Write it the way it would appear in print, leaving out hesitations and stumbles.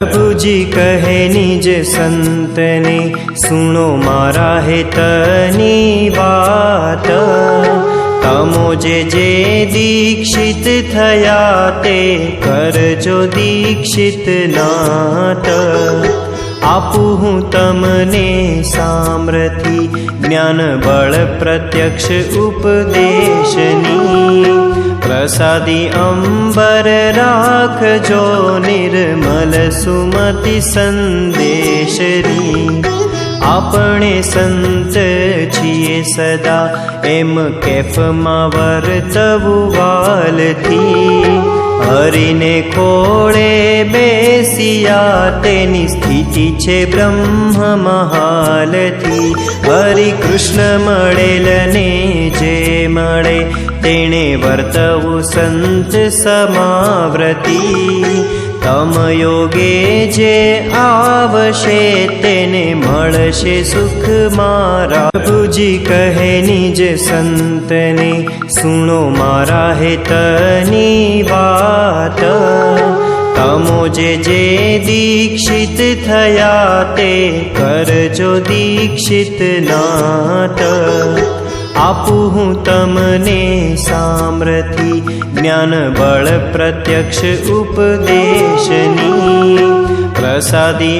प्रभुजी कहे निज संतने, सुनो मारा हेतनी वात। तमो जे दीक्षित थया ते करजो दीक्षित नात। आपू हूँ तमने सामर्थी, ज्ञान बल प्रत्यक्ष उपदेशनी। प्रसादी अंबर राखजो, निर्मल सुमति संदेशरी। આપણે સંત છીએ સદા, એમ કેફમાં વર્તવું વાલથી। હરિને ખોળે બેસિયા, તેની સ્થિતિ છે બ્રહ્મ મહાલથી। હરિ કૃષ્ણ મળેલ ને જે મળે, તેણે વર્તવું સંત સમાવ્રતી। તમ યોગે જે આવશે, તેને મળશે સુખ મારા। પ્રભુજી કહે નિજ સંતને, સુનો મારા હેતની વાત। તમો જે દીક્ષિત થયા, તે કરજો દીક્ષિત નાત। आपू हूँ तमने सामर्थी, ज्ञान बल प्रत्यक्ष उपदेशनी। प्रसादी